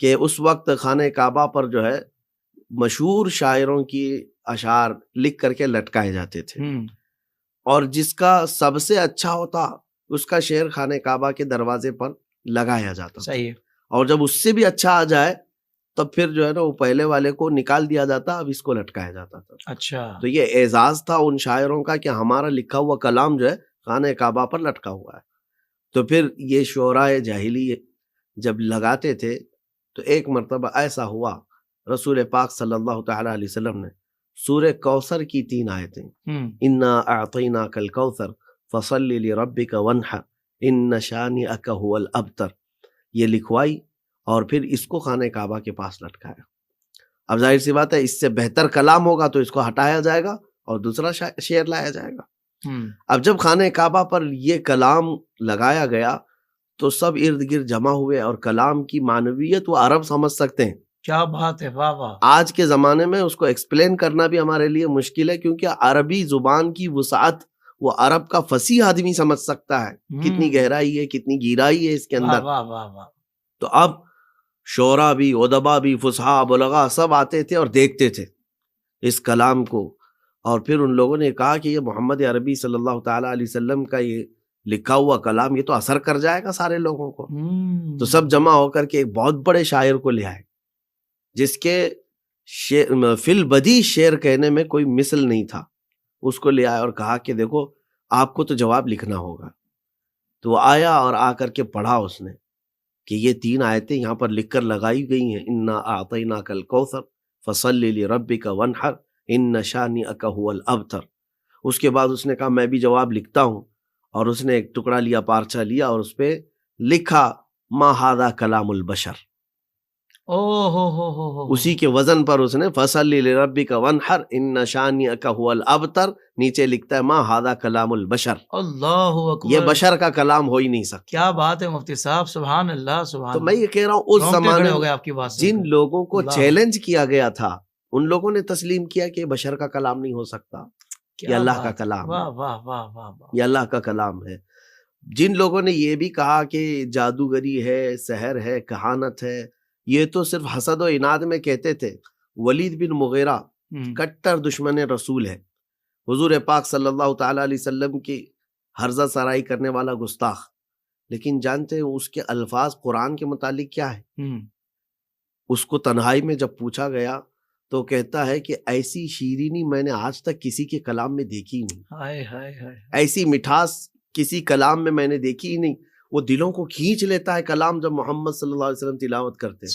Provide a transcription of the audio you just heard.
کہ اس وقت خانہ کعبہ پر جو ہے مشہور شاعروں کی اشعار لکھ کر کے لٹکائے جاتے تھے، اور جس کا سب سے اچھا ہوتا اس کا شعر خانہ کعبہ کے دروازے پر لگایا جاتا، صحیح، اور جب اس سے بھی اچھا آ جائے تب پھر جو ہے نا وہ پہلے والے کو نکال دیا جاتا، اب اس کو لٹکایا جاتا تھا۔ اچھا، تو یہ اعزاز تھا ان شاعروں کا کہ ہمارا لکھا ہوا کلام جو ہے خانہ کعبہ پر لٹکا ہوا ہے۔ تو پھر یہ شعراء جاہلی جب لگاتے تھے تو ایک مرتبہ ایسا ہوا، رسول پاک صلی اللہ تعالی علیہ وسلم نے سورہ کوثر کی 3 آیتیں، انا اعطیناک الکوثر فصل لربک وانحر ان شانئک هو الابتر، یہ لکھوائی اور پھر اس کو خانہ کعبہ کے پاس لٹکایا۔ اب ظاہر سی بات ہے اس سے بہتر کلام ہوگا تو اس کو ہٹایا جائے گا اور دوسرا شعر لایا جائے گا۔ اب جب خانہ کعبہ پر یہ کلام لگایا گیا تو سب ارد گرد جمع ہوئے، اور کلام کی معنویت وہ عرب سمجھ سکتے ہیں۔ کیا بات ہے، واہ واہ! آج کے زمانے میں اس کو ایکسپلین کرنا بھی ہمارے لیے مشکل ہے، کیونکہ عربی زبان کی وسعت وہ عرب کا فصیح آدمی سمجھ سکتا ہے، کتنی گہرائی ہے، کتنی گہرائی ہے اس کے اندر۔ واہ واہ واہ! تو اب شعراء بھی، ادبا بھی، فصحاء، بلغاء سب آتے تھے اور دیکھتے تھے اس کلام کو، اور پھر ان لوگوں نے کہا کہ یہ محمد عربی صلی اللہ تعالی علیہ وسلم کا یہ لکھا ہوا کلام یہ تو اثر کر جائے گا سارے لوگوں کو۔ تو سب جمع ہو کر کے ایک بہت بڑے شاعر کو لے آئے جس کے فی البدیہہ شعر کہنے میں کوئی مثل نہیں تھا، اس کو لے آئے اور کہا کہ دیکھو آپ کو تو جواب لکھنا ہوگا۔ تو وہ آیا اور آ کر کے پڑھا اس نے کہ یہ 3 آیتیں یہاں پر لکھ کر لگائی گئی ہیں، انا اعطیناک الکوثر فصل لربک وانحر ان شانئک هو الابتر۔ اس کے بعد اس نے کہا میں بھی جواب لکھتا ہوں، اور اس نے ایک ٹکڑا لیا، پارچہ لیا، اور اس پہ لکھا ما ھذا کلام البشر۔ اسی کے وزن پر اس نے فصل لربک وانحر ان شانئک هو الابتر، نیچے لکھتا ہے ما ھذا کلام البشر۔ اللہ اکبر! یہ بشر کا کلام ہو ہی نہیں سکتا۔ کیا بات ہے مفتی صاحب، سبحان اللہ، سبحان اللہ۔ تو میں یہ کہہ رہا ہوں اس زمانے ہو گئے آپ کی بات سے، جن لوگوں کو چیلنج کیا گیا تھا ان لوگوں نے تسلیم کیا کہ یہ بشر کا کلام نہیں ہو سکتا، یہ اللہ کا کلام ہے، واہ واہ واہ واہ! یہ اللہ کا کلام ہے۔ جن لوگوں نے یہ بھی کہا کہ جادوگری ہے، سحر ہے، کہانت ہے، یہ تو صرف حسد و عناد میں کہتے تھے۔ ولید بن مغیرہ کٹر دشمن رسول ہے، حضور پاک صلی اللہ تعالی علیہ وسلم کی ہرزہ سرائی کرنے والا گستاخ، لیکن جانتے ہیں اس کے الفاظ قرآن کے متعلق کیا ہے؟ اس کو تنہائی میں جب پوچھا گیا تو کہتا ہے کہ ایسی شیرینی میں نے آج تک کسی کے کلام میں دیکھی نہیں، ایسی مٹھاس کسی کلام میں نے دیکھی ہی نہیں۔ وہ دلوں کو کھینچ لیتا ہے کلام جب محمد صلی اللہ علیہ وسلم تلاوت کرتے ہیں۔